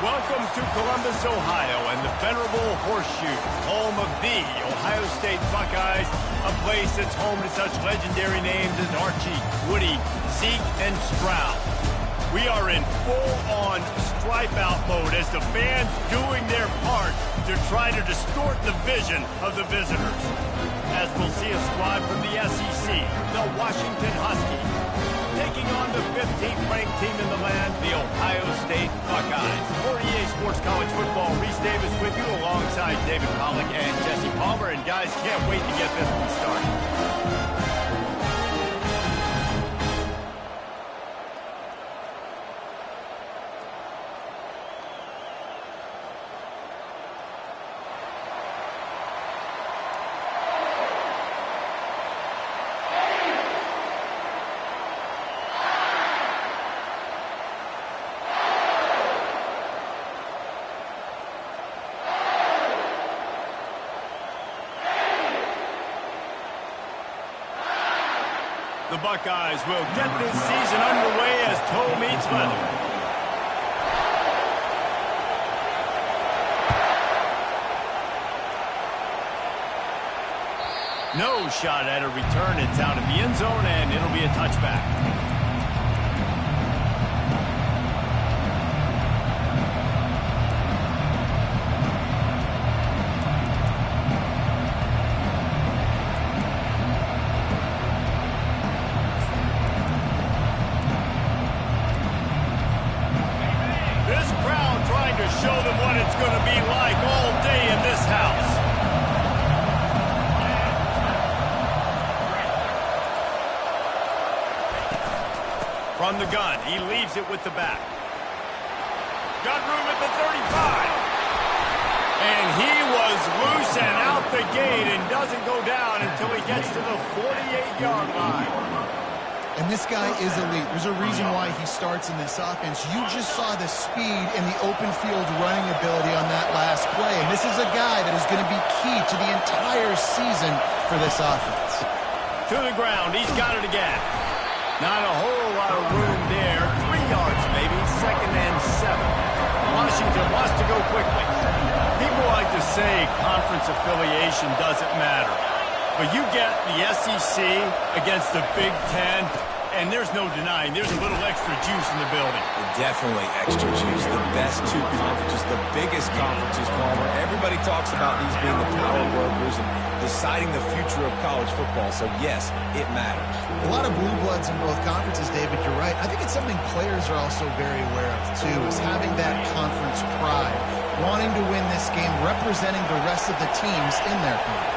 Welcome to Columbus, Ohio, and the venerable Horseshoe, home of the Ohio State Buckeyes, a place that's home to such legendary names as Archie, Woody, Zeke, and Stroud. We are in full-on stripe-out mode as the fans doing their part to try to distort the vision of the visitors. As we'll see a squad from the SEC, the Washington Huskies, taking on the 15th ranked team in the land, the Ohio State Buckeyes. For EA Sports College Football, Reese Davis with you alongside David Pollack and Jesse Palmer. And guys, can't wait to get this one started. The Buckeyes will get this season underway as toe meets leather. No shot at a return. It's out in the end zone, and it'll be a touchback. Show them what it's going to be like all day in this house. From the gun, he leaves it with the back. Got room at the 35. And he was loose and out the gate and doesn't go down until he gets to the 48-yard line. And this guy is elite. There's a reason why he starts in this offense. You just saw the speed and the open field running ability on that last play. And this is a guy that is going to be key to the entire season for this offense. To the ground. He's got it again. Not a whole lot of room there. 3 yards maybe. 2nd and 7. Washington wants to go quickly. People like to say conference affiliation doesn't matter. But you get the SEC against the Big Ten, and there's no denying there's a little extra juice in the building. Definitely extra juice. The best two conferences, the biggest conferences, Palmer. Everybody talks about these being the power brokers and deciding the future of college football. So, yes, it matters. A lot of blue bloods in both conferences, David. You're right. I think it's something players are also very aware of, too, is having that conference pride, wanting to win this game, representing the rest of the teams in their conference.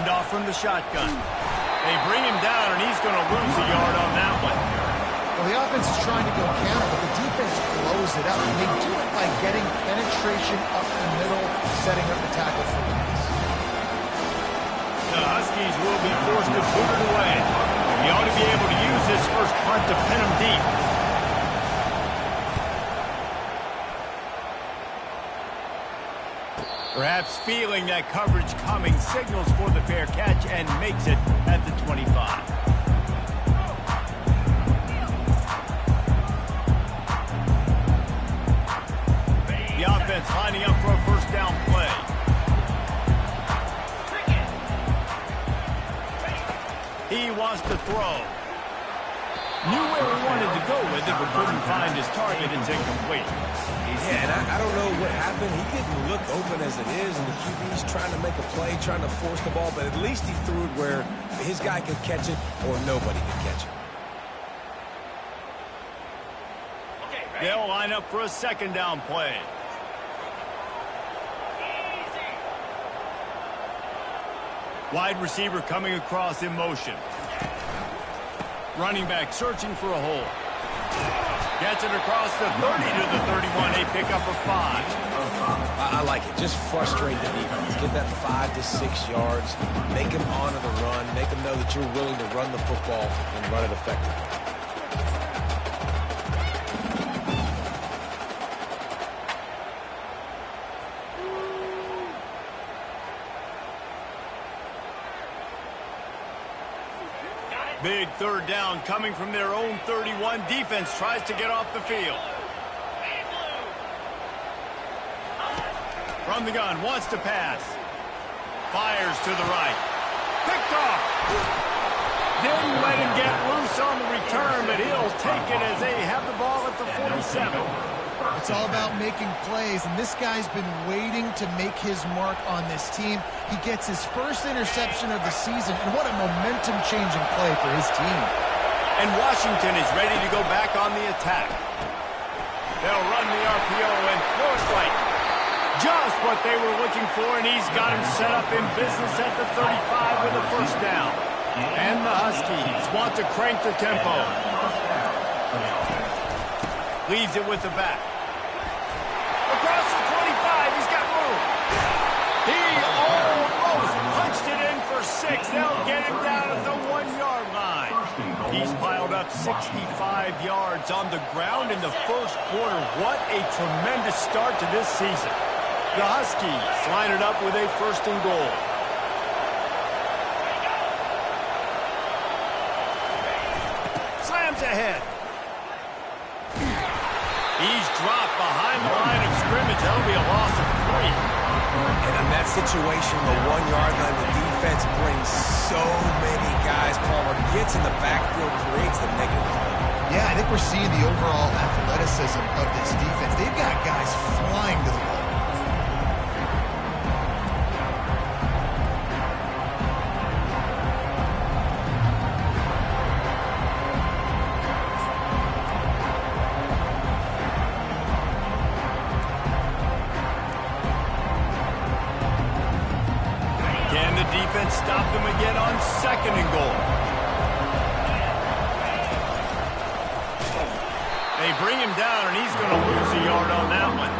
Off from the shotgun. They bring him down, and he's going to lose a yard on that one. Well, the offense is trying to go counter, but the defense blows it up. And they do it by getting penetration up the middle, setting up the tackle for loss. The Huskies will be forced to boot it away. He ought to be able to use this first punt to pin him deep. Perhaps feeling that coverage coming, signals for the fair catch and makes it at the 25. The offense lining up for a first down play. He wants to throw. Knew where he wanted to go with it, but couldn't find his target. It's incomplete. Yeah, and I don't know what happened. He didn't look open as it is, and the QB's trying to make a play, trying to force the ball, but at least he threw it where his guy could catch it or nobody could catch it. They'll line up for a second down play. Wide receiver coming across in motion. Running back searching for a hole. Gets it across the 30 to the 31. A pickup of 5. I like it. Just frustrate the defense. Get that 5 to 6 yards. Make them honor the run. Make them know that you're willing to run the football and run it effectively. Big third down coming from their own 31. Defense tries to get off the field. From the gun, wants to pass. Fires to the right. Picked off. Didn't let him get loose on the return, but he'll take it as they have the ball at the 47. It's all about making plays, and this guy's been waiting to make his mark on this team. He gets his first interception of the season, and what a momentum-changing play for his team. And Washington is ready to go back on the attack. They'll run the RPO and throw it right. Just what they were looking for, and he's got him set up in business at the 35 with a first down. And the Huskies want to crank the tempo. Leaves it with the back. Across the 25, he's got room. He almost punched it in for 6. They'll get him down at the 1-yard line. He's piled up 65 yards on the ground in the first quarter. What a tremendous start to this season. The Huskies line it up with a first and goal. Slams ahead. He's dropped behind the line of scrimmage. That'll be a loss of 3. And in that situation, the 1-yard line, the defense brings so many guys. Palmer gets in the backfield, creates the negative play. Yeah, I think we're seeing the overall athleticism of this defense. They've got guys flying to the ball. Stop them again on second and goal. They bring him down, and he's going to lose a yard on that one.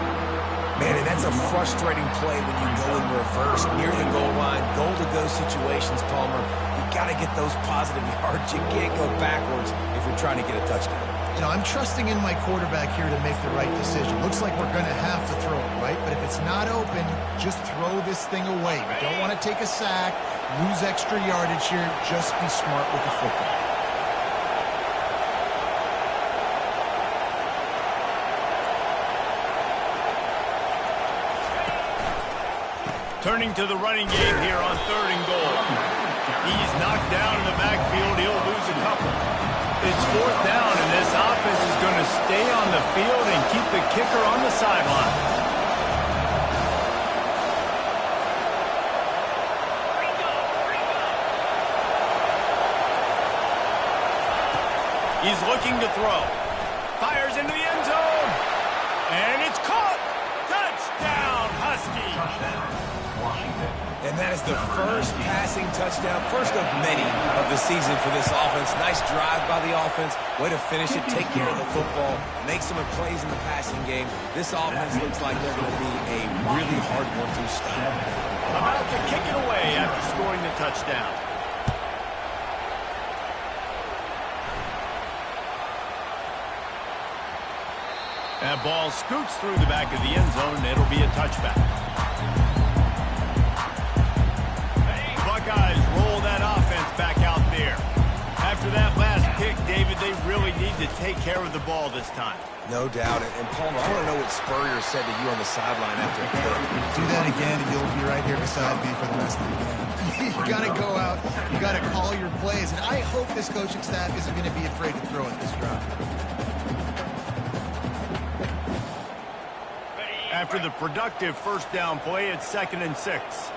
Man, and that's a frustrating play when you go in reverse near the goal line. Goal-to-go situations, Palmer. You got to get those positive yards. You can't go backwards if you're trying to get a touchdown. You know, I'm trusting in my quarterback here to make the right decision. Looks like we're going to have to throw it, right? But if it's not open, just throw this thing away. We don't want to take a sack, lose extra yardage here. Just be smart with the football. Turning to the running game here on third and goal. He's knocked down in the backfield. He'll lose a couple. It's fourth down, and this offense is going to stay on the field and keep the kicker on the sideline. He's looking to throw. Fires into the end zone. And it's caught. Touchdown, Huskies. And that is the first passing touchdown, first of many of the season for this offense. Nice drive by the offense. Way to finish it, take care of the football, make some plays in the passing game. This offense looks like they're going to be a really hard one to stop. About to kick it away after scoring the touchdown. That ball scoots through the back of the end zone, and it'll be a touchback. Buckeyes roll that offense back out there. After that last pick, David, they really need to take care of the ball this time. No doubt. And Palmer, I want to know what Spurrier said to you on the sideline after a pick. Do that again, and you'll be right here beside me for the rest of the game. You got to go out. You got to call your plays. And I hope this coaching staff isn't going to be afraid to throw at this drive. After the productive first down play, it's 2nd and 6.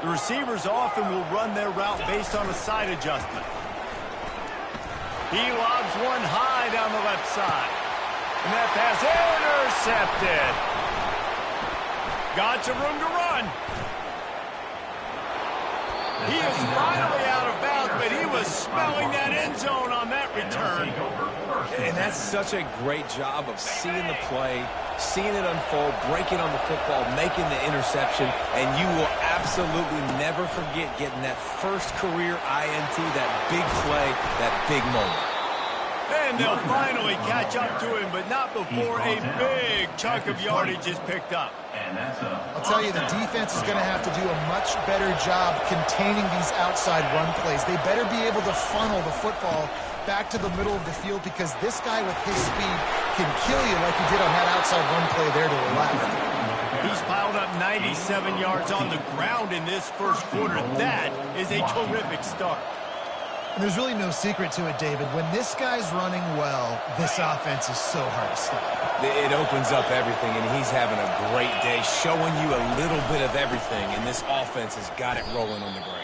The receivers often will run their route based on a side adjustment. He lobs one high down the left side. And that pass intercepted. Got some room to run. He is finally out of bounds, but he was smelling that end zone on that return. And that's such a great job of seeing the play, seeing it unfold, breaking on the football, making the interception, and you will absolutely never forget getting that first career INT, that big play, that big moment. And And they'll finally catch up to him, but not before a big chunk of yardage is picked up. I'll tell you, the defense is going to have to do a much better job containing these outside run plays. They better be able to funnel the football back to the middle of the field, because this guy with his speed can kill you like he did on that outside run play there to the left. He's piled up 97 yards on the ground in this first quarter. That is a terrific start. And there's really no secret to it, David. When this guy's running well, this offense is so hard to stop. It opens up everything, and he's having a great day, showing you a little bit of everything, and this offense has got it rolling on the ground.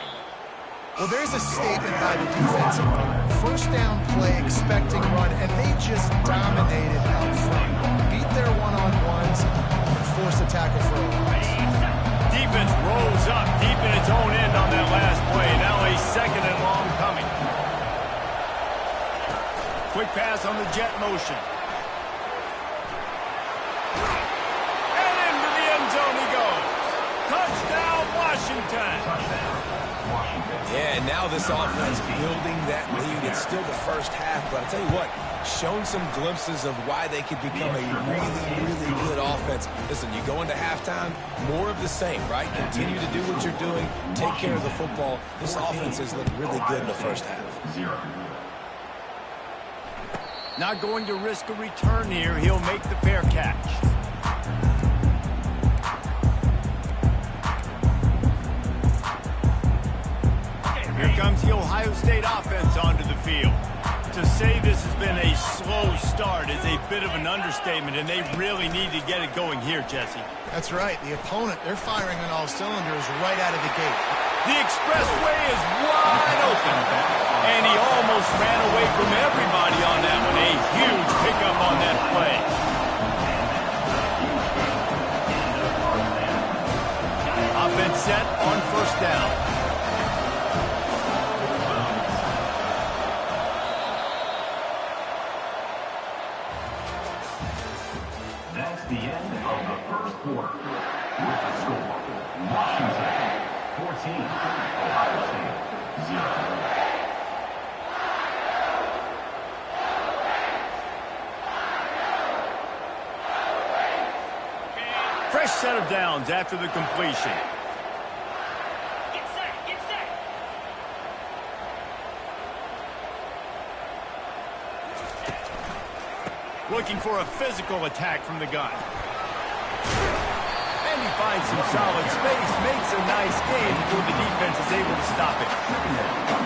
Well, there's a statement by the defensive line. First down play, expecting run, and they just dominated up front. Beat their one-on-ones and force a tackle for a loss. Defense rolls up deep in its own end on that last play. Now a second and long coming. Quick pass on the jet motion. And into the end zone he goes. Touchdown, Washington. Yeah, and now this offense building that lead. It's still the first half, but I'll tell you what, shown some glimpses of why they could become a really good offense. Listen, you go into halftime, more of the same, right? Continue to do what you're doing, take care of the football. This offense has looked really good in the first half. Not going to risk a return here. He'll make the fair catch. Here comes the Ohio State offense onto the field. To say this has been a slow start is a bit of an understatement, and they really need to get it going here, Jesse. That's right. The opponent, they're firing on all cylinders right out of the gate. The expressway is wide open, and he almost ran away from everybody on that one. A huge pickup on that play. Offense set on first down. That's the end of the first quarter. With the score, Washington 14, Ohio State 0. Fresh set of downs after the completion. Get set, get set. Looking for a physical attack from the gun. And he finds some solid space, makes a nice gain before the defense is able to stop it.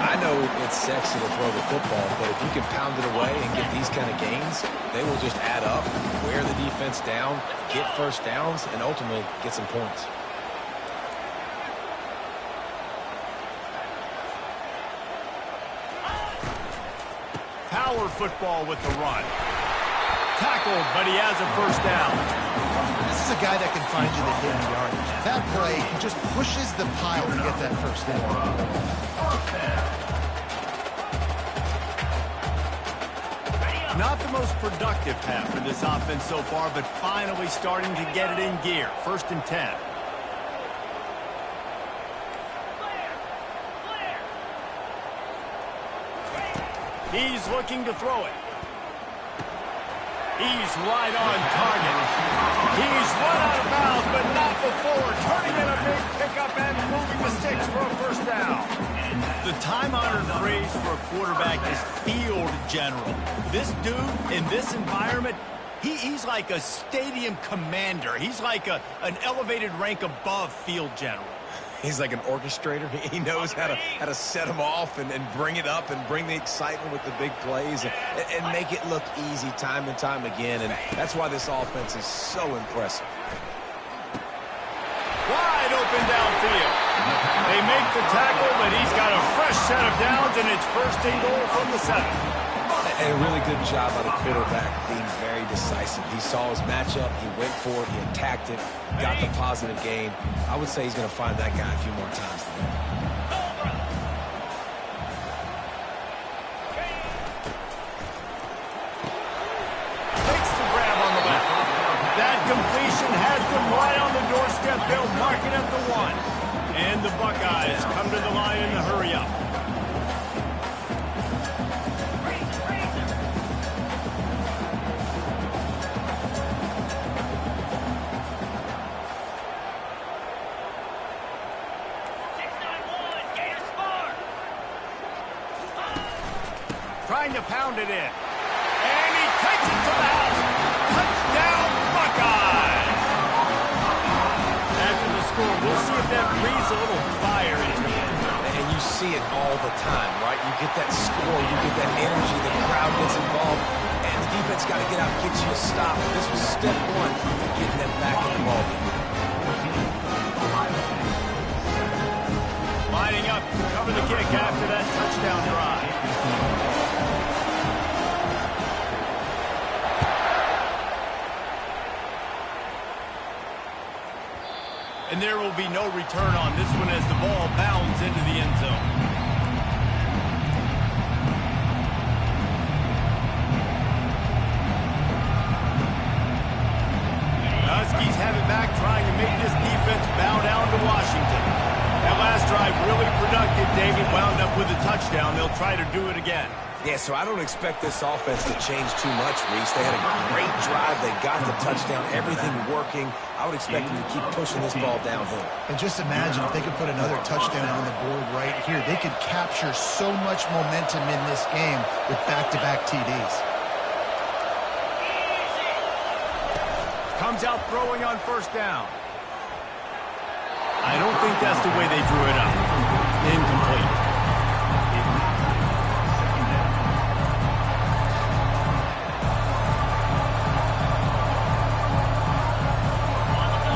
I know it's sexy to throw the football, but if you can pound it away and get these kind of gains, they will just add up, wear the defense down, get first downs, and ultimately get some points. Power football with the run. Tackled, but he has a first down. This is a guy that can find you the hidden yardage. That play, he just pushes the pile to get that first down. Not the most productive half for this offense so far, but finally starting to get it in gear. First and 10. He's looking to throw it. He's right on target. He's run out of bounds, but not before. Turning in a big pickup and moving the sticks for a first down. The time-honored phrase for a quarterback is field general. This dude, in this environment, he's like a stadium commander. He's like an elevated rank above field general. He's like an orchestrator. He knows how to set them off and bring it up and bring the excitement with the big plays and make it look easy time and time again. And that's why this offense is so impressive. Wide open downfield. They make the tackle, but he's got a fresh set of downs, and it's first and goal from the 7. And a really good job by the quarterback being very decisive. He saw his matchup, he went for it, he attacked it, got the positive gain. I would say he's going to find that guy a few more times today. Takes the grab on the left. That completion has them right on the doorstep. They'll mark it at the 1. And the Buckeyes come to the line in the hurry up. to pound it in. And he takes it to the house. Touchdown, Buckeyes! After the score, we'll see if that breathes a little fire into it. And you see it all the time, right? You get that score, you get that energy, the crowd gets involved, and the defense got to get out and get you a stop. This was step one to getting them back in the ballgame. Lining up to cover the kick after that touchdown drive. And there will be no return on this one as the ball bounds into the end zone. Huskies have it back, trying to make this defense bow down to Washington. That last drive really productive. David wound up with a touchdown. They'll try to do it again. Yeah, so I don't expect this offense to change too much, Reese. They had a great drive. They got the touchdown, everything working. I would expect them to keep pushing this ball downhill. And just imagine if they could put another touchdown on the board right here. They could capture so much momentum in this game with back-to-back TDs. Comes out throwing on first down. I don't think that's the way they drew it up. Incomplete.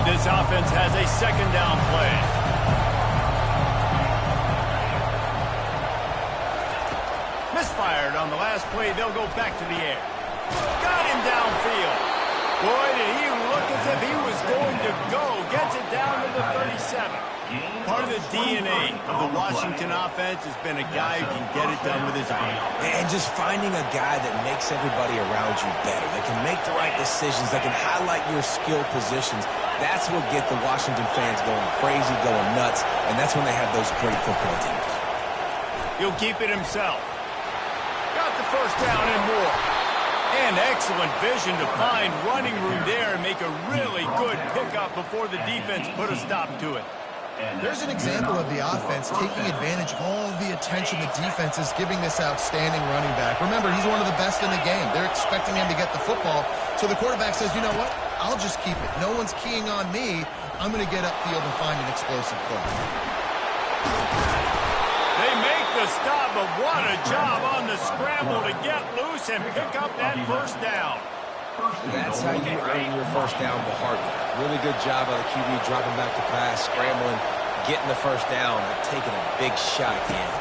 This offense has a second down play. Misfired on the last play. They'll go back to the air. Got him downfield. Boy, did he look as if he was going to go. Gets it down to the 37. Part of the DNA of the Washington offense has been a guy who can get it done with his arm. And just finding a guy that makes everybody around you better. They can make the right decisions. They can highlight your skill positions. That's what get the Washington fans going crazy, going nuts, and that's when they have those great football teams. He'll keep it himself. Got the first down and more. And excellent vision to find running room there and make a really good pickup before the defense put a stop to it. There's an example of the offense taking advantage of all the attention the defense is giving this outstanding running back. Remember, he's one of the best in the game. They're expecting him to get the football. So the quarterback says, you know what? I'll just keep it. No one's keying on me. I'm going to get upfield and find an explosive play. They make the stop, but what a job on the scramble to get loose and pick up that first down. That's how you earn your first down the hard way. Really good job by the QB dropping back to pass, scrambling, getting the first down, but taking a big shot at the end.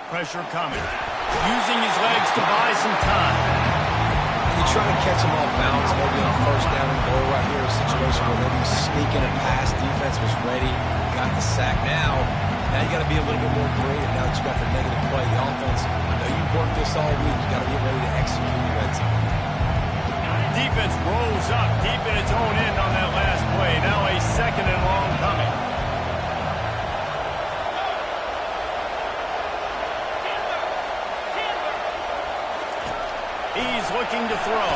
Pressure coming. Using his legs to buy some time. You try to catch him off balance, maybe on first down and goal right here, a situation where maybe sneaking a pass, defense was ready, got the sack. Now you got to be a little bit more creative now that you got the negative play. The offense, I know you've worked this all week. You got to get ready to execute your red zone. Defense rolls up deep in its own end on that last play. Now a second and long coming. He's looking to throw.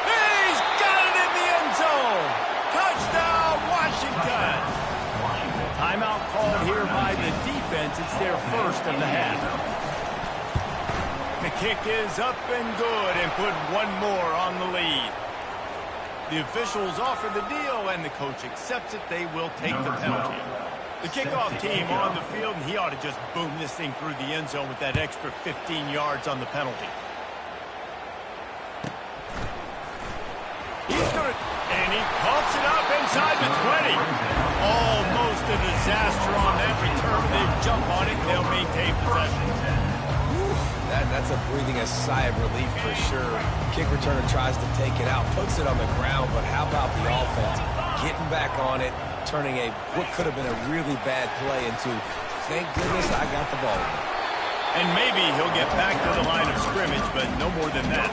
He's got it in the end zone. Touchdown, Washington. Timeout called here by the defense. It's their first of the half. The kick is up and good and put one more on the lead. The officials offer the deal and the coach accepts it. They will take the penalty. The kickoff team on the field, and he ought to just boom this thing through the end zone with that extra 15 yards on the penalty. He's going to, and he pumps it up inside the 20. Almost a disaster on that return. They jump on it, they'll maintain possession. That's a breathing a sigh of relief for sure. Kick returner tries to take it out, puts it on the ground, but how about the offense? Getting back on it, turning what could have been a really bad play into, thank goodness I got the ball. And maybe he'll get back to the line of scrimmage, but no more than that.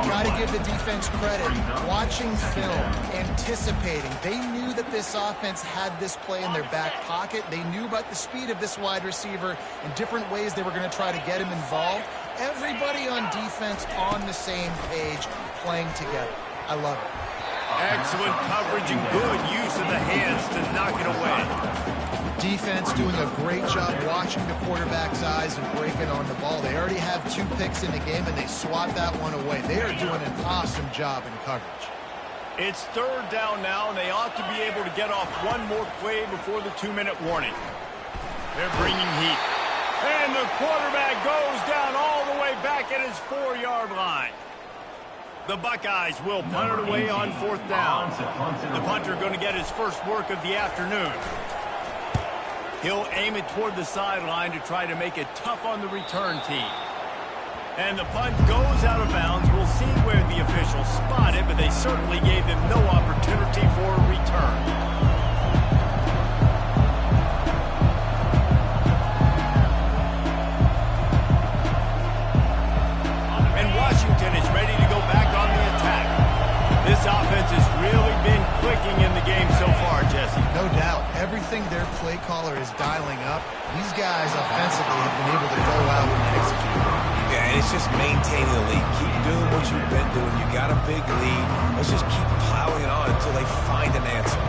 Got to give the defense credit. Watching film, anticipating. They knew that this offense had this play in their back pocket. They knew about the speed of this wide receiver and different ways they were going to try to get him involved. Everybody on defense on the same page, playing together. I love it. Excellent coverage and good use of the hands to knock it away. Defense doing a great job watching the quarterback's eyes and breaking on the ball. They already have 2 picks in the game, and they swat that one away. They are doing an awesome job in coverage. It's 3rd down now, and they ought to be able to get off one more play before the 2-minute warning. They're bringing heat. And the quarterback goes down all the way back at his 4-yard line. The Buckeyes will punt it away on 4th down. The punter going to get his first work of the afternoon. He'll aim it toward the sideline to try to make it tough on the return team. And the punt goes out of bounds. We'll see where the officials spot it, but they certainly gave them no opportunity for a return. And Washington is ready to go back on the attack. This offense has really been clicking in the game so far, Jesse. No doubt. Everything their play caller is dialing up, these guys offensively have been able to go out and execute. Yeah, and it's just maintaining the lead. Keep doing what you've been doing. You got a big lead. Let's just keep piling it on until they find an answer.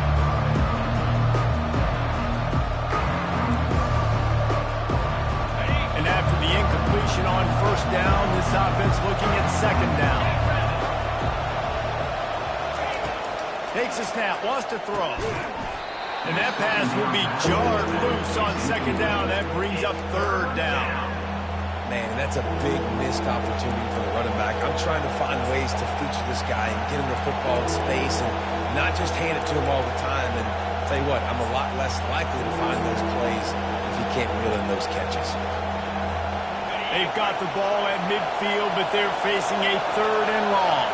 And after the incompletion on 1st down, this offense looking at 2nd down. Takes a snap, wants to throw. And that pass will be jarred loose on 2nd down. That brings up 3rd down. Man, that's a big missed opportunity for the running back. I'm trying to find ways to feature this guy and get him the football in space and not just hand it to him all the time. And I'll tell you what, I'm a lot less likely to find those plays if he can't reel in those catches. They've got the ball at midfield, but they're facing a 3rd and long.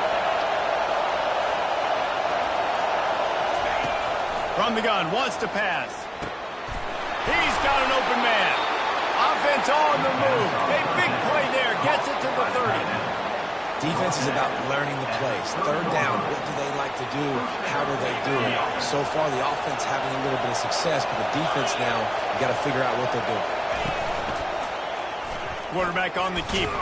From the gun, wants to pass. He's got an open man. Offense on the move. A big play there. Gets it to the 30. Defense is about learning the plays. 3rd down, what do they like to do? How do they do it? So far, the offense having a little bit of success, but the defense now, you got to figure out what they're doing. Quarterback on the keeper.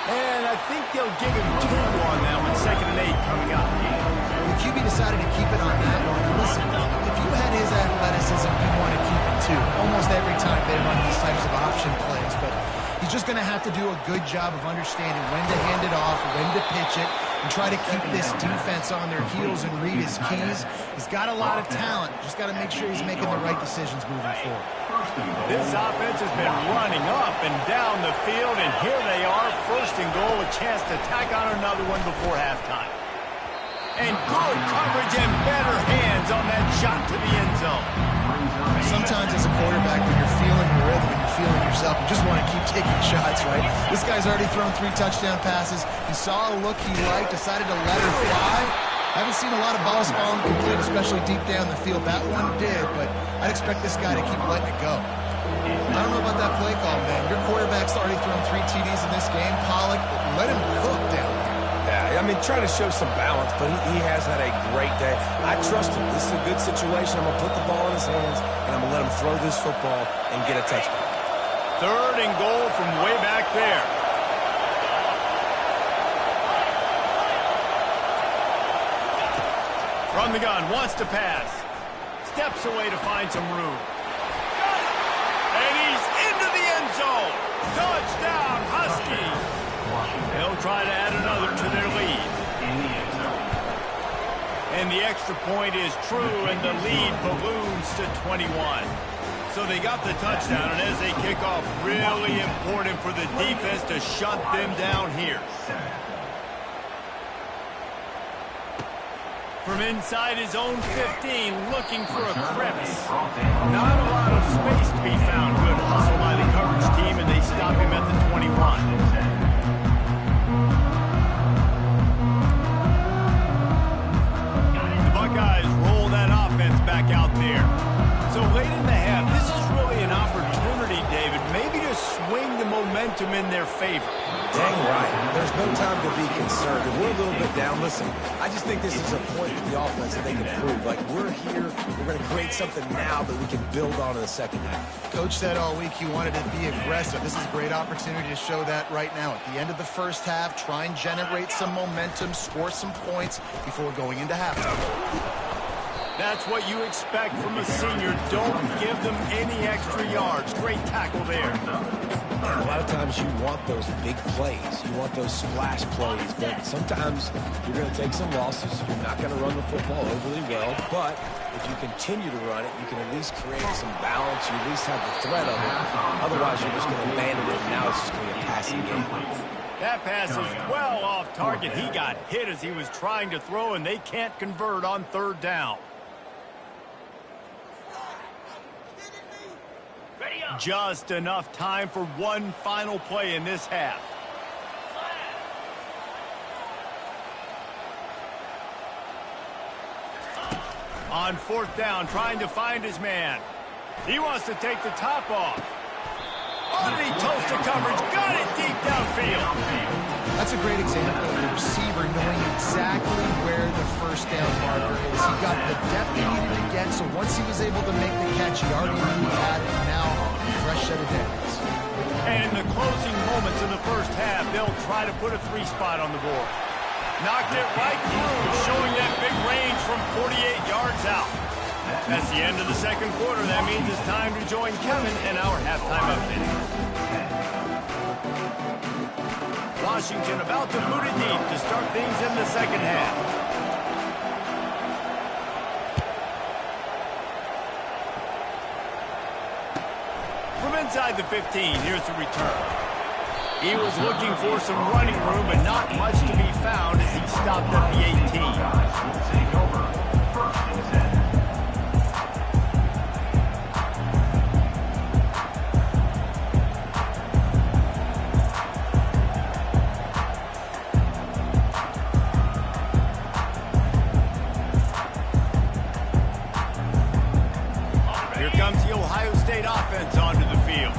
And I think they'll give him 2 on that one. 2nd and 8 coming up. The QB decided to keep it on that one. Listen, if you had his athleticism, you'd want to keep it too. Almost every time they run these types of option plays, but he's just going to have to do a good job of understanding when to hand it off, when to pitch it, and try to keep this defense on their heels and read his keys. He's got a lot of talent. Just got to make sure he's making the right decisions moving forward. This offense has been running up and down the field, and here they are, 1st and goal, a chance to tack on another one before halftime. And good coverage and better hands on that shot to the end zone. Sometimes as a quarterback, when you're feeling your rhythm and you're feeling yourself, you just want to keep taking shots, right? This guy's already thrown 3 touchdown passes. He saw a look he liked, decided to let her fly. I haven't seen a lot of balls falling complete, especially deep down the field. That one did, but I'd expect this guy to keep letting it go. I don't know about that play call, man. Your quarterback's already thrown 3 TDs in this game. Pollock, let him cook down there. Yeah, I mean, trying to show some balance, but he has had a great day. I trust him. This is a good situation. I'm going to put the ball in his hands, and I'm going to let him throw this football and get a touchdown. 3rd and goal from way back there. From the gun, wants to pass. Steps away to find some room. And he's into the end zone. Touchdown, Huskies. They'll try to add another to their lead. And the extra point is true, and the lead balloons to 21. So they got the touchdown, and as they kick off, really important for the defense to shut them down here. From inside his own 15, looking for a crevice. Not a lot of space to be found. Good hustle by the coverage team, and they stop him at the 21. Guys roll that offense back out there. So late in the half, this is really an opportunity, David, maybe to swing the momentum in their favor. Dang right. There's no time to be concerned. If we're a little bit down, listen, I just think this is a point for the offense that they can prove. Like, we're here, we're going to create something now that we can build on in the second half. Coach said all week he wanted to be aggressive. This is a great opportunity to show that right now. At the end of the first half, try and generate some momentum, score some points before going into halftime. That's what you expect from a senior. Don't give them any extra yards. Great tackle there. A lot of times you want those big plays. You want those splash plays. But sometimes you're going to take some losses. You're not going to run the football overly well. But if you continue to run it, you can at least create some balance. You at least have the threat of it. Otherwise, you're just going to abandon it, and now it's just going to be a passing game. That pass is well off target. He got hit as he was trying to throw, and they can't convert on third down. Just enough time for one final play in this half. On fourth down, trying to find his man. He wants to take the top off. Underneath toasted coverage, got it deep downfield. That's a great example of the receiver knowing exactly where the first down marker is. He got the depth he needed to get, so once he was able to make the catch, he already knew he had it. Now, fresh set of downs. And in the closing moments of the first half, they'll try to put a three-spot on the board. Knocked it right through, showing that big range from 48 yards out. That's the end of the second quarter. That means it's time to join Kevin in our halftime update. Washington about to boot it deep to start things in the second half. From inside the 15, here's the return. He was looking for some running room, but not much to be found as he stopped at the 18. Offense onto the field.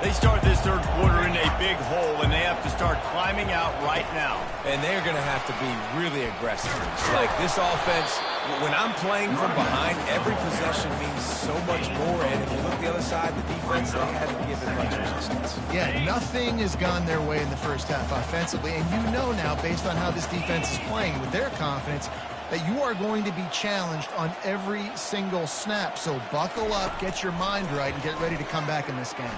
They start this third quarter in a big hole, and they have to start climbing out right now. And they're going to have to be really aggressive. Like this offense, when I'm playing from behind, every possession means so much more. And if you look the other side, the defense, they haven't given much resistance. Yeah, nothing has gone their way in the first half offensively. And you know now, based on how this defense is playing with their confidence, that you are going to be challenged on every single snap. So buckle up, get your mind right, and get ready to come back in this game.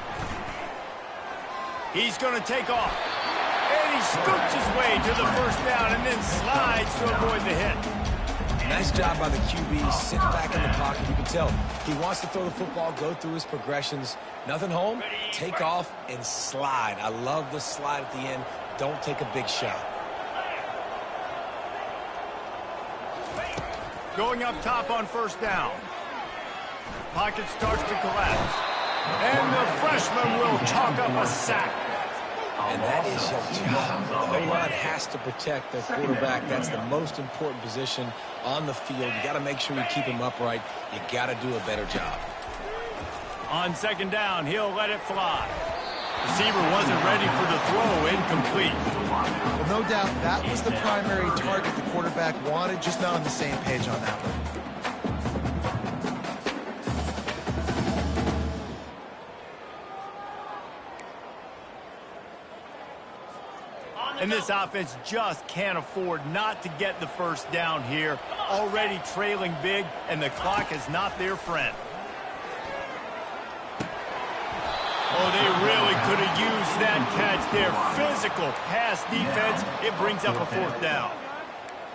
He's going to take off. And he scoops his way to the first down and then slides to avoid the hit. Nice job by the QB, sitting back in the pocket. You can tell he wants to throw the football, go through his progressions. Nothing home, take off and slide. I love the slide at the end. Don't take a big shot. Going up top on first down. Pocket starts to collapse. And the freshman will chalk up a sack. And that is your job. The O-line has to protect their quarterback. That's the most important position on the field. You got to make sure you keep him upright. You got to do a better job. On second down, he'll let it fly. Receiver wasn't ready for the throw, incomplete. Well, no doubt that was the primary target the quarterback wanted, just not on the same page on that one. And this offense just can't afford not to get the first down here. Already trailing big, and the clock is not their friend. Oh, they really could have used that catch there. Physical pass defense. It brings up a fourth down.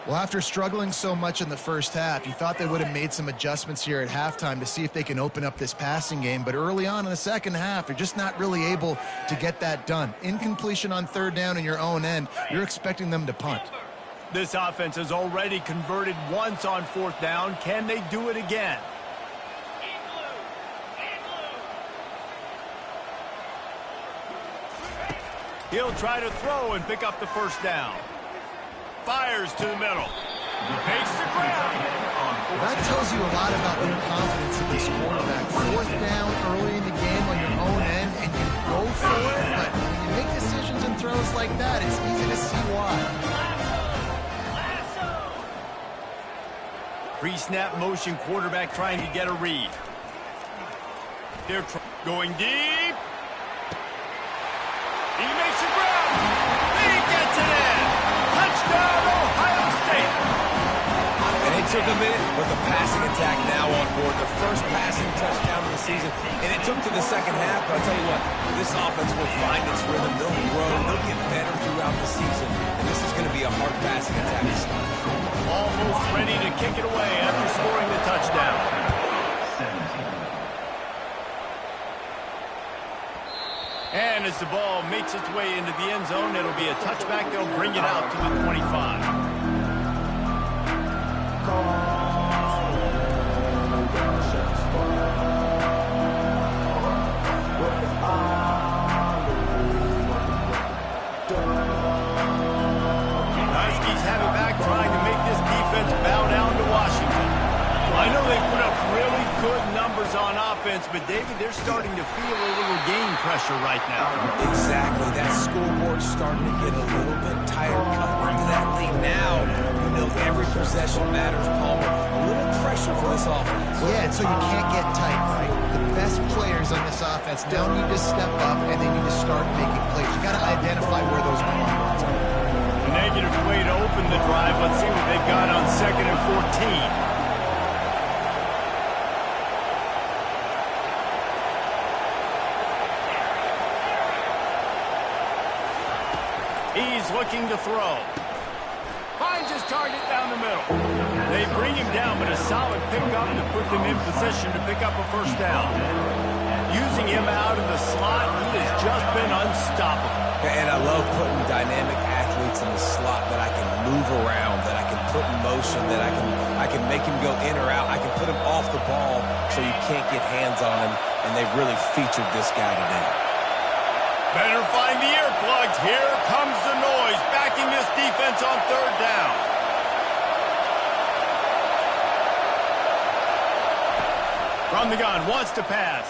Well, after struggling so much in the first half, you thought they would have made some adjustments here at halftime to see if they can open up this passing game. But early on in the second half, they're just not really able to get that done. Incompletion on third down in your own end, you're expecting them to punt. This offense has already converted once on fourth down. Can they do it again? He'll try to throw and pick up the first down. Fires to the middle. Fakes the ground. Well, that tells you a lot about their confidence in this quarterback. Fourth down early in the game on your own end, and you go for it. But when you make decisions and throws like that, it's easy to see why. Pre-snap motion quarterback trying to get a read. They're going deep. He makes the ground. He gets it in. Touchdown, Ohio State. And it's a took a minute, but the passing attack now on board. The first passing touchdown of the season. And it took to the second half, but I'll tell you what, this offense will find its rhythm. They'll grow. They'll get better throughout the season. And this is going to be a hard passing attack to start. Almost ready to kick it away after scoring the touchdown. 17. And as the ball makes its way into the end zone, it'll be a touchback. They'll bring it out to the 25. Huskies have it back, trying to make this defense bow down to Washington. I know they put up really good numbers on offense, but David, they're starting to feel a little game pressure right now. Exactly. That scoreboard's starting to get a little bit tired coming into that lead. Now, you know every possession matters, Palmer. A little pressure for this offense. Yeah, and so you can't get tight, right? The best players on this offense now need to step up, and they need to start making plays. You got to identify where those runs are. Negative play to open the drive. Let's see what they've got on 2nd and 14. He's looking to throw. Finds his target down the middle. They bring him down, but a solid pickup to put them in position to pick up a first down. Using him out of the slot, he has just been unstoppable. And I love putting dynamic athletes in the slot that I can move around, that I can put in motion, that I can make him go in or out. I can put him off the ball so you can't get hands on him, and they've really featured this guy today. Better find the earplugs. Here comes the noise, backing this defense on 3rd down. From the gun, wants to pass.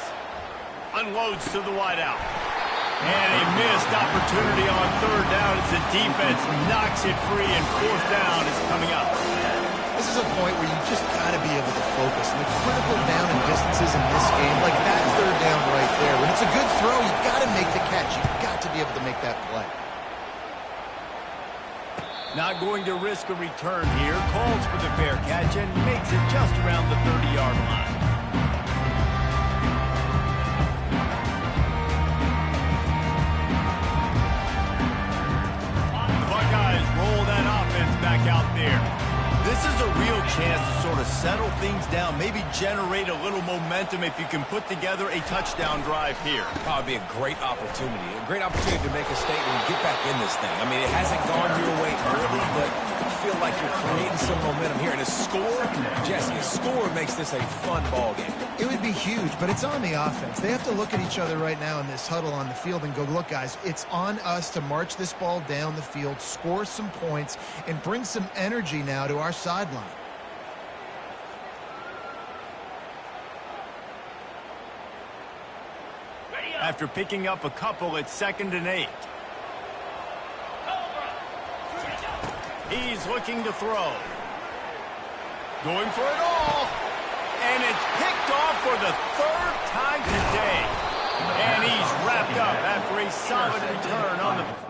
Unloads to the wideout. And a missed opportunity on 3rd down as the defense knocks it free, and 4th down is coming up. This is a point where you just got to be able to focus. And the critical down and distances in this game, like that 3rd down right there, when it's a good throw, you got to make the catch. You've got to be able to make that play. Not going to risk a return here. Calls for the fair catch and makes it just around the 30-yard line. The Buckeyes roll that offense back out there. This is a real chance to sort of settle things down, maybe generate a little momentum if you can put together a touchdown drive here. Probably a great opportunity to make a statement and get back in this thing. I mean, it hasn't gone your way early, but you feel like you're creating some momentum here. And a score, Jesse, a score makes this a fun ball game. It would be huge, but it's on the offense. They have to look at each other right now in this huddle on the field and go, look, guys, it's on us to march this ball down the field, score some points, and bring some energy now to our sideline. After picking up a couple at 2nd and 8. He's looking to throw. Going for it all. And it's picked off for the 3rd time today. And he's wrapped up after a solid return on the...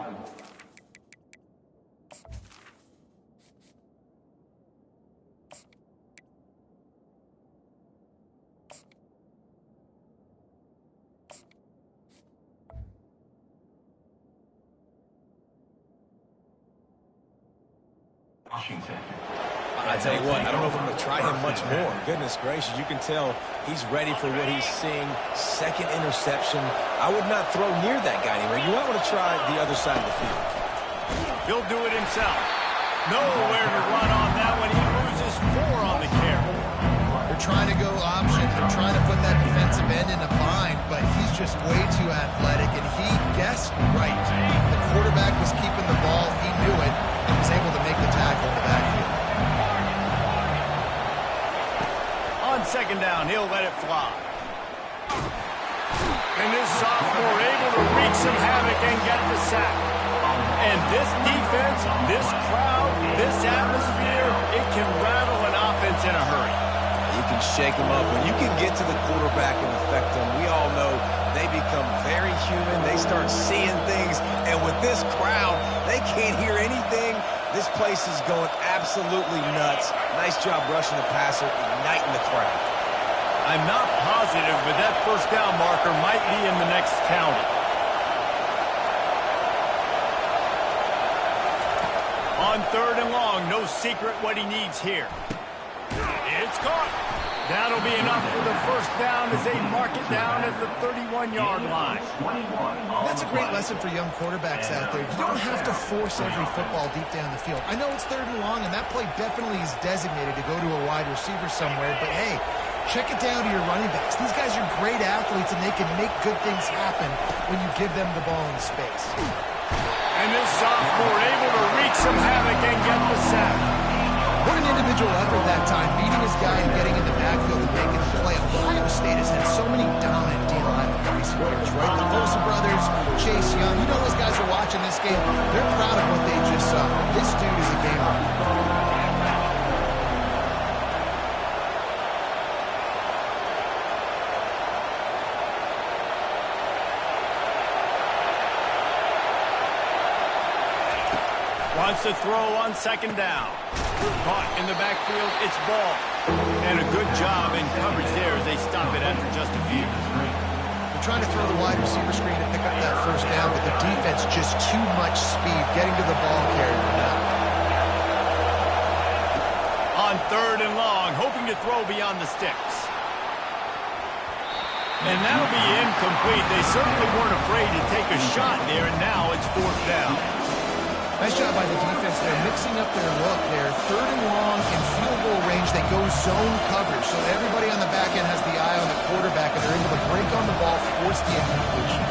Washington. I tell you what, I don't know if I'm going to try him much more. Goodness gracious, you can tell he's ready for what he's seeing. 2nd interception. I would not throw near that guy anywhere. You might want to try the other side of the field. He'll do it himself. Nowhere to run on that one. He loses 4 on the carry. They're trying to go option. They're trying to put that defensive end in a bind, but he's just way too athletic, and he guessed right. The quarterback was keeping the ball. He knew it and was able to make the tackle in the backfield. On 2nd down, he'll let it fly. And this sophomore able to wreak some havoc and get the sack. And this defense, this crowd, this atmosphere, it can rattle an offense in a hurry. You can shake them up. When you can get to the quarterback and affect them, we all know they become very human. They start seeing things. And with this crowd, they can't hear anything This place is going absolutely nuts. Nice job rushing the passer, igniting the crowd. I'm not positive, but that first down marker might be in the next county. On 3rd and long, no secret what he needs here. It's caught. That'll be enough for the first down as they mark it down at the 31-yard line. That's a great lesson for young quarterbacks out there. You don't have to force every football deep down the field. I know it's 3rd and long, and that play definitely is designated to go to a wide receiver somewhere, but hey, check it down to your running backs. These guys are great athletes, and they can make good things happen when you give them the ball in space. And this sophomore able to wreak some havoc and get the sack. What an individual effort that time, beating his guy and getting in the backfield and making the play. Ohio State has had so many dominant D-linemen in recent years, right? The Bosa brothers, Chase Young, you know those guys are watching this game. They're proud of what they just saw. This dude is a gamer. Wants to throw on 2nd down. Caught in the backfield, it's ball. And a good job in coverage there as they stop it after just a few. They're trying to throw the wide receiver screen to pick up that first down, but the defense just too much speed getting to the ball carrier now. On 3rd and long, hoping to throw beyond the sticks. And that'll be incomplete. They certainly weren't afraid to take a shot there, and now it's 4th down. Nice job by the defense there, mixing up their look there. 3rd and long in field goal range, they go zone coverage. So everybody on the back end has the eye on the quarterback, and they're able to break on the ball, force the incompletion.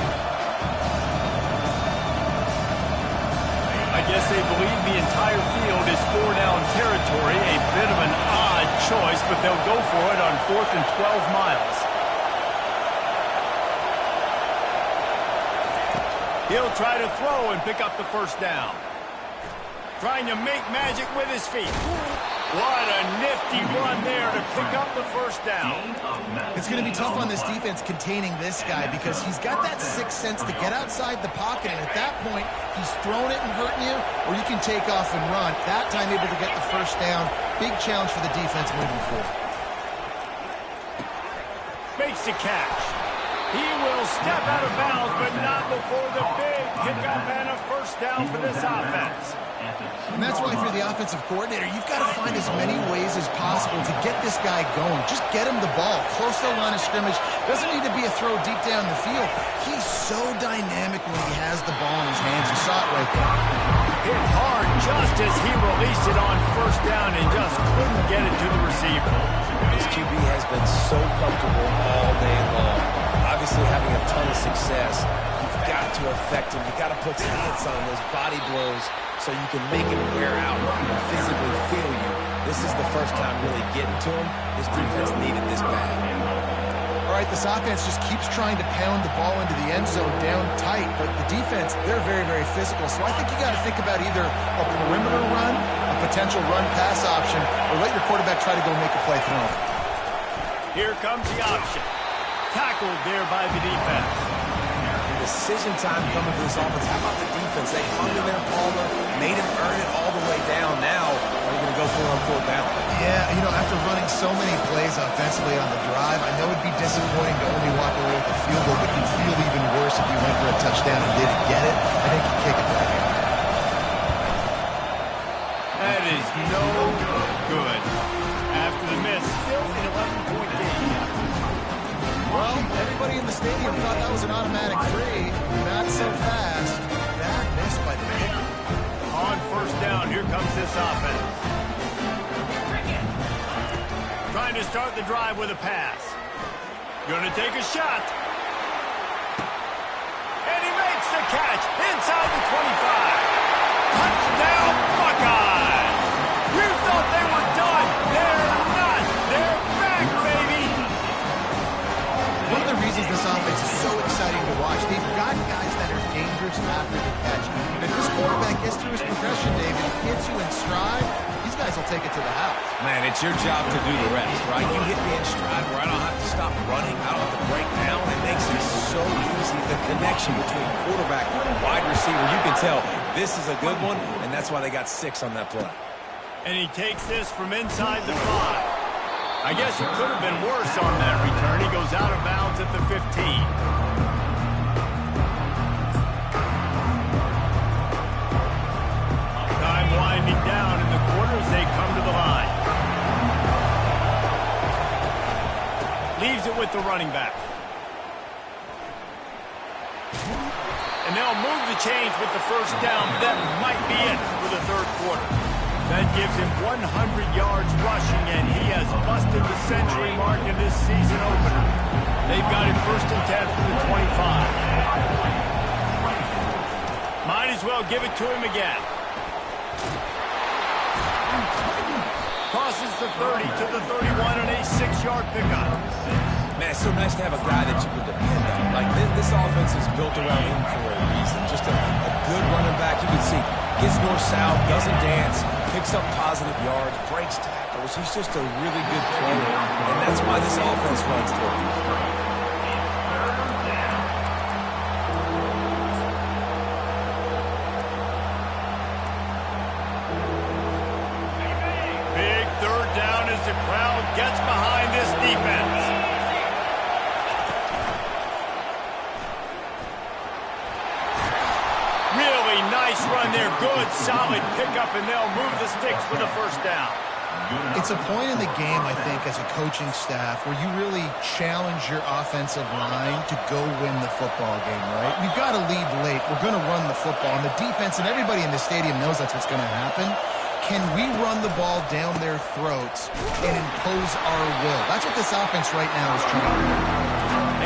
I guess they believe the entire field is 4-down territory. A bit of an odd choice, but they'll go for it on 4th and 12 miles. He'll try to throw and pick up the first down. Trying to make magic with his feet. What a nifty run there to pick up the first down. It's going to be tough on this defense containing this guy because he's got that sixth sense to get outside the pocket, and at that point, he's throwing it and hurting you, or you can take off and run. That time able to get the first down. Big challenge for the defense moving forward. Makes the catch. He will step out of bounds, but not before the big pickup and a first down for this offense. And that's why if you're the offensive coordinator, you've got to find as many ways as possible to get this guy going. Just get him the ball. Close to the line of scrimmage. Doesn't need to be a throw deep down the field. He's so dynamic when he has the ball in his hands. You saw it right there. Hit hard just as he released it on first down and just couldn't get it to the receiver. This QB has been so comfortable all day long. Obviously having a ton of success. You've got to affect him. You've got to put some hits on those body blows so you can make him wear out and physically feel you. This is the first time really getting to him. This defense needed this bad. All right, this offense just keeps trying to pound the ball into the end zone down tight, but the defense, they're very, very physical. So I think you got to think about either a perimeter run, a potential run-pass option, or let your quarterback try to go make a play throwing. Here comes the option. Tackled there by the defense. Decision time coming for this offense. How about the defense? They hung in there, Palmer, made him earn it all the way down. Now, are you going to go for it on 4th down? Yeah, you know, after running so many plays offensively on the drive, I know it'd be disappointing to only walk away with a field goal, but you'd feel even worse if you went for a touchdown and didn't get it. I think you kick it back. That is no good. After the miss, still an 11-point game. Well, everybody in the stadium thought that was an automatic free. Not so fast. That missed by the kicker. On first down, here comes this offense. Trying to start the drive with a pass. Going to take a shot. And he makes the catch inside the 25. Touchdown, Buckeyes! You thought they were done. They're not. They're back, baby. One of the reasons this offense is so exciting to watch, they've got guys that are dangerous after the catch. And if this quarterback gets through his progression, David, hits you in stride, these guys will take it to the house. Man, it's your job to do the rest, right? You hit me in stride where I don't have to stop running. I don't have to break down. It makes it so easy. The connection between quarterback and wide receiver, you can tell This is a good one, and that's why they got 6 on that play. And he takes this from inside the 5. I guess it could have been worse on that return. He goes out of bounds at the 15. Time winding down in the quarter as they come to the line. Leaves it with the running back. And they'll move the chains with the first down. That might be it for the third quarter. That gives him 100 yards rushing, and he has busted the century mark in this season opener. They've got him 1st and 10 from the 25. Might as well give it to him again. Crosses the 30 to the 31 on a 6-yard pickup. Man, it's so nice to have a guy that you can depend on. Like, this offense is built around him for a reason. Just a good running back. You can see, gets north-south, doesn't dance, picks up positive yards, breaks tackles. He's just a really good player, and that's why this offense runs through him. Big third down as the crowd gets behind this defense. Really nice run there. Good, solid pickup, and they'll move the sticks for the first down. It's a point in the game, I think, as a coaching staff, where you really challenge your offensive line to go win the football game, right? We've got to lead late. We're going to run the football. And the defense and everybody in the stadium knows that's what's going to happen. Can we run the ball down their throats and impose our will? That's what this offense right now is trying to do.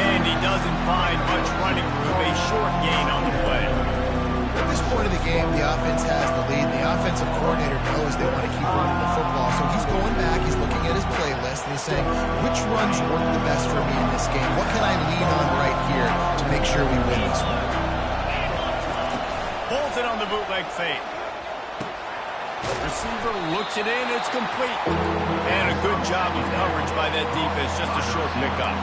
And he doesn't find much running room. A short gain on the play. At this point of the game, the offense has the lead. The offensive coordinator knows they want to keep running the football. So he's going back, he's looking at his playlist, and he's saying, which runs work the best for me in this game? What can I lean on right here to make sure we win this one? Pulls it on the bootleg fake. Receiver looks it in, it's complete. And a good job of coverage by that defense, just a short pickup.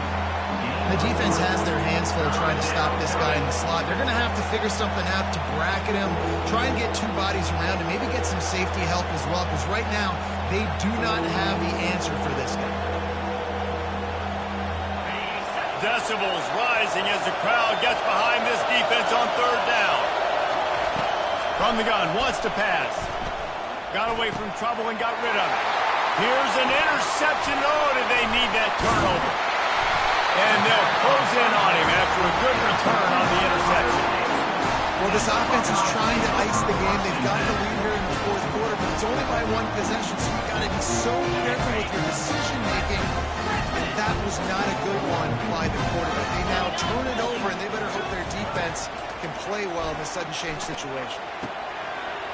The defense has their hands full trying to stop this guy in the slot. They're going to have to figure something out to bracket him, try and get 2 bodies around him, maybe get some safety help as well, because right now they do not have the answer for this guy. Decibels rising as the crowd gets behind this defense on third down. From the gun, wants to pass. Got away from trouble and got rid of it. Here's an interception. Oh, did they need that turnover? And they'll close in on him after a good return on the interception. Well, this offense is trying to ice the game. They've got the lead here in the fourth quarter, but it's only by 1 possession, so you've got to be so careful with your decision-making. That was not a good one by the quarterback. They now turn it over, and they better hope their defense can play well in the sudden change situation.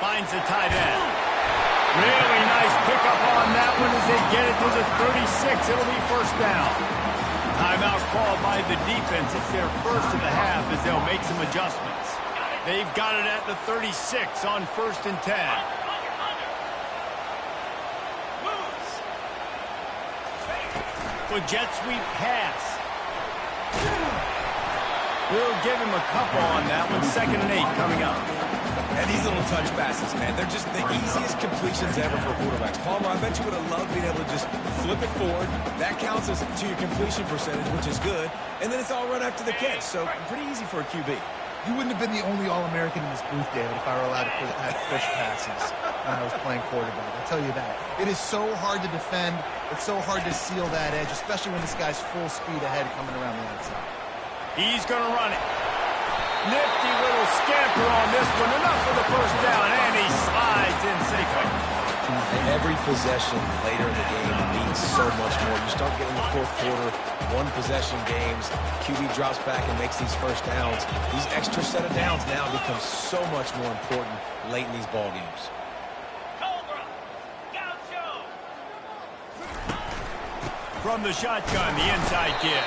Finds the tight end. Really nice pickup on that one as they get it to the 36. It'll be first down. Timeout called by the defense. It's their first of the half as they'll make some adjustments. They've got it at the 36 on 1st and 10. Well, jet sweep pass. We'll give him a couple on that one. 2nd and 8 coming up. And these little touch passes, man, they're just the easiest completions ever for quarterbacks. Palmer, I bet you would have loved being able to just flip it forward. That counts as to your completion percentage, which is good. And then it's all run after the catch, so pretty easy for a QB. You wouldn't have been the only All-American in this booth, David, if I were allowed to have push passes when I was playing quarterback. I'll tell you that. It is so hard to defend. It's so hard to seal that edge, especially when this guy's full speed ahead coming around the outside. He's going to run it. Nifty little scamper on this one. Enough for the first down, and he slides in safely. And every possession later in the game means so much more. You start getting the fourth quarter, 1-possession games, QB drops back and makes these first downs. These extra set of downs now become so much more important late in these ball games. From the shotgun, the inside kick.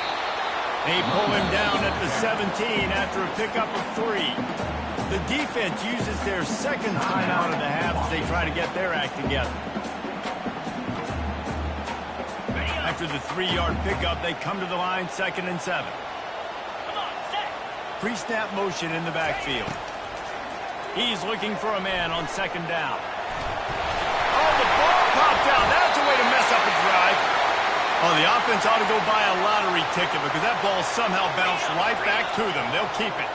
They pull him down at the 17 after a pickup of 3. The defense uses their second timeout of the half as they try to get their act together. After the 3-yard pickup, they come to the line, 2nd and 7. Pre-snap motion in the backfield. He's looking for a man on second down. Oh, the ball popped out. That's a way to mess up a drive. Oh, the offense ought to go buy a lottery ticket because that ball somehow bounced right back to them. They'll keep it.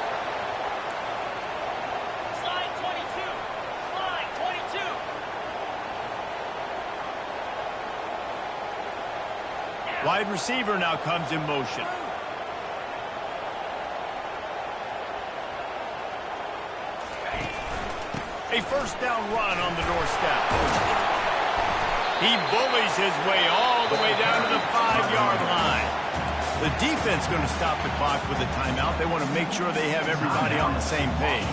Slide 22. Slide 22. Wide receiver now comes in motion. A first down run on the doorstep. He bullies his way all the way down to the 5-yard line. The defense going to stop the clock with a timeout. They want to make sure they have everybody on the same page.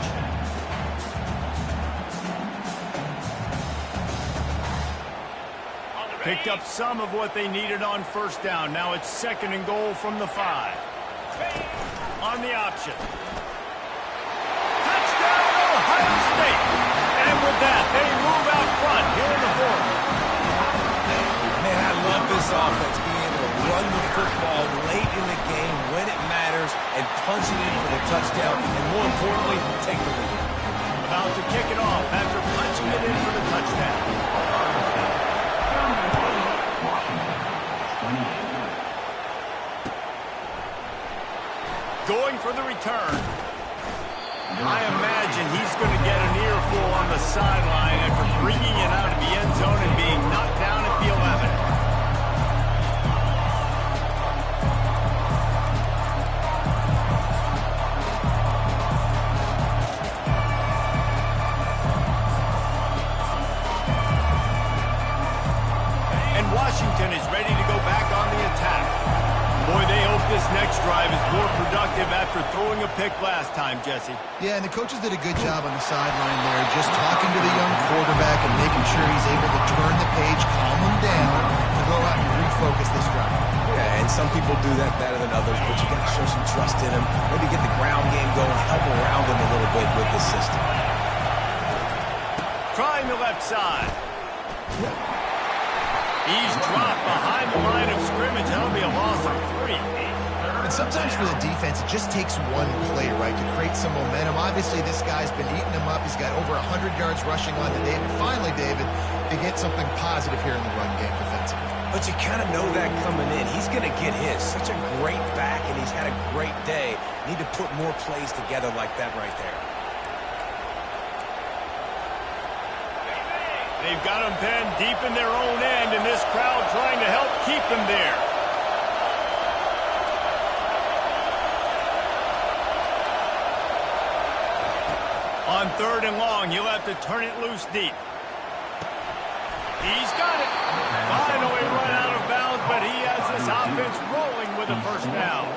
Picked up some of what they needed on first down. Now it's 2nd and goal from the 5. On the option. Touchdown, Ohio State. And with that, they move out front here in the 4th. Man, I love this offense being able to run the football late in the game when it matters and punch it in for the touchdown and, more importantly, take the lead. About to kick it off after punching it in for the touchdown. Going for the return. I imagine he's going to get an earful on the sideline after bringing it out of the end zone and being knocked down at the 11. And Washington is ready to go back on the attack. Boy, they hope this next drive is more productive after throwing a pick last time, Jesse. Yeah, and the coaches did a good job on the sideline there, just talking to the young quarterback and making sure he's able to turn the page, calm him down, to go out and refocus this drive. Yeah, and some people do that better than others, but you got to show some trust in him. Maybe get the ground game going, help around him a little bit with the system. Trying the left side. He's dropped behind the line of scrimmage. That'll be a loss of 3. And sometimes for the defense, it just takes one play, right, to create some momentum. Obviously, this guy's been eating him up. He's got over 100 yards rushing on to David. Finally, David, to get something positive here in the run game defensively. But you kind of know that coming in. He's going to get his. Such a great back, and he's had a great day. Need to put more plays together like that right there. They've got them pinned deep in their own end, and this crowd trying to help keep them there. On 3rd and long, he'll have to turn it loose deep. He's got it. Finally run out of bounds, but he has this offense rolling with a first down.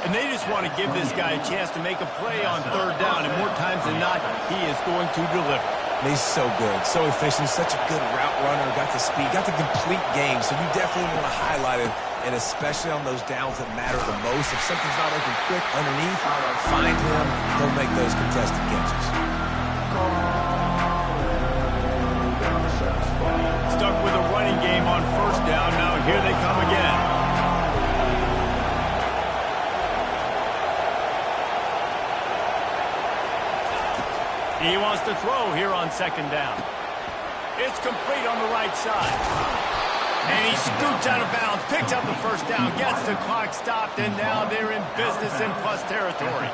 And they just want to give this guy a chance to make a play on 3rd down, and more times than not, he is going to deliver. He's so good, so efficient, such a good route runner, got the speed, got the complete game, so you definitely want to highlight it, and especially on those downs that matter the most. If something's not looking quick underneath, find him, he'll make those contested catches. Stuck with a running game on 1st down, now here they come again. He wants to throw here on 2nd down. It's complete on the right side. And he scoots out of bounds, picks up the first down, gets the clock stopped, and now they're in business in plus territory.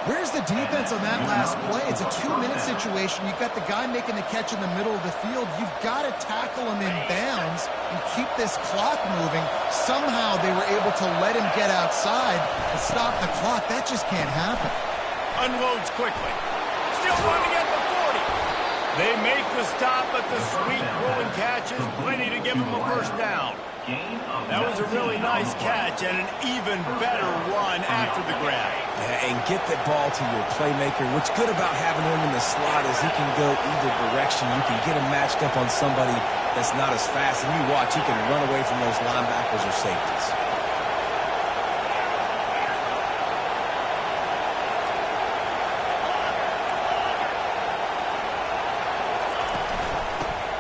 Where's the defense on that last play? It's a 2-minute situation. You've got the guy making the catch in the middle of the field. You've got to tackle him in bounds and keep this clock moving. Somehow they were able to let him get outside and stop the clock. That just can't happen. Unloads quickly. Still running at the 40. They make the stop, but the sweet rolling catch is plenty to give them a first down. That was a really nice catch and an even better run after the grab. Yeah, and get the ball to your playmaker. What's good about having him in the slot is he can go either direction. You can get him matched up on somebody that's not as fast, and you watch, he can run away from those linebackers or safeties.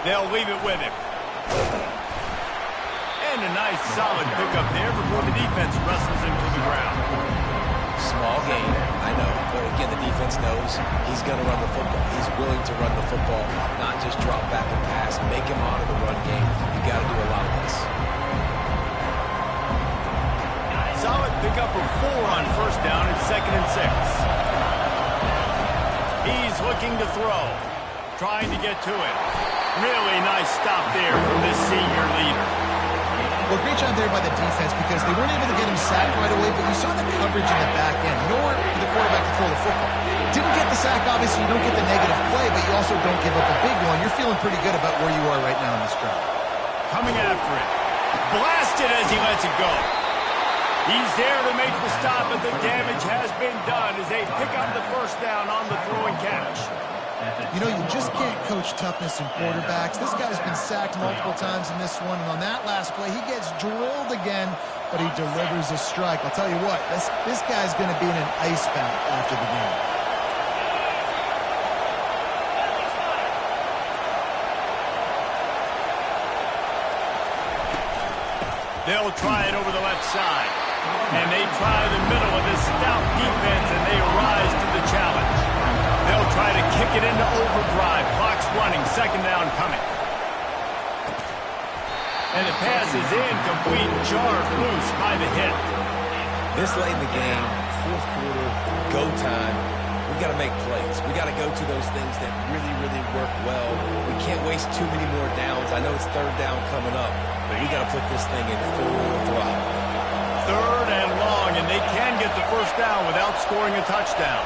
They'll leave it with him. And a nice solid pickup there before the defense wrestles him to the ground. Small game, I know. But again, the defense knows he's going to run the football. He's willing to run the football, not just drop back and pass. Make him honor the run game. You got to do a lot of this. Solid pickup of 4 on first down and 2nd and 6. He's looking to throw, trying to get to it. Really nice stop there from this senior leader. Well, great job there by the defense because they weren't able to get him sacked right away, but you saw the coverage in the back end. Nowhere for the quarterback to throw the football. Didn't get the sack, obviously. You don't get the negative play, but you also don't give up a big one. You're feeling pretty good about where you are right now in this drive. Coming after it. Blasted as he lets it go. He's there to make the stop, but the damage has been done as they pick up the first down on the throw and catch. You know, you just can't coach toughness in quarterbacks. This guy's been sacked multiple times in this one, and on that last play, he gets drilled again, but he delivers a strike. I'll tell you what, this guy's going to be in an ice bath after the game. They'll try it over the left side. And they try the middle of this stout defense, and they rise to the challenge. They'll try to kick it into overdrive. Clock's running. 2nd down coming. And the pass is incomplete. Jarred loose by the hit. This late in the game, 4th quarter, go time. We got to make plays. We got to go to those things that really, really work well. We can't waste too many more downs. I know it's 3rd down coming up, but we got to put this thing in full throttle. 3rd and long, and they can get the first down without scoring a touchdown.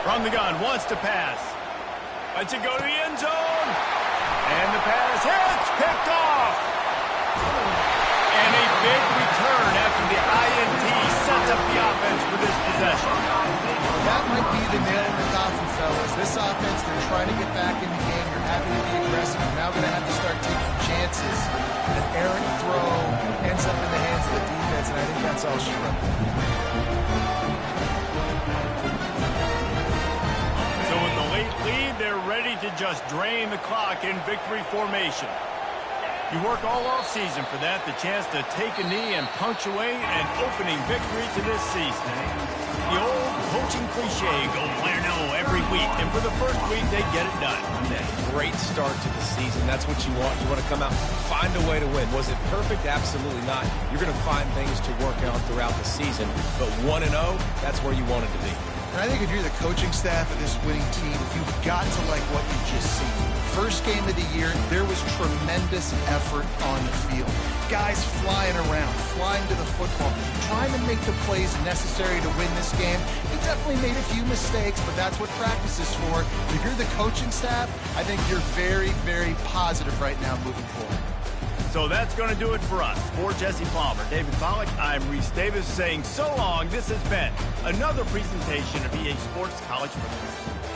From the gun, wants to pass. Lets it go to the end zone. And the pass hits, picked off. And a big return after the INT sets up the offense for this possession. That might be the nail in the coffin, fellas. This offense, they're trying to get back in the game. You're happy to be aggressive. You're now going to have to start taking chances. An errant throw ends up in the hands of the defense, and I think that's all she wrote. So with the late lead, they're ready to just drain the clock in victory formation. You work all offseason for that, the chance to take a knee and punctuate an opening victory to this season. The old coaching cliche, go player no every week, and for the first week, they get it done. Great start to the season. That's what you want. You want to come out, find a way to win. Was it perfect? Absolutely not. You're going to find things to work on throughout the season, but 1-0, that's where you want it to be. And I think if you're the coaching staff of this winning team, you've got to like what you've just seen. First game of the year, there was tremendous effort on the field. Guys flying around, flying to the football, trying to make the plays necessary to win this game. They definitely made a few mistakes, but that's what practice is for. If you're the coaching staff, I think you're very, very positive right now moving forward. So that's going to do it for us. For Jesse Palmer, David Pollack, I'm Reese Davis saying so long. This has been another presentation of EA Sports College Football.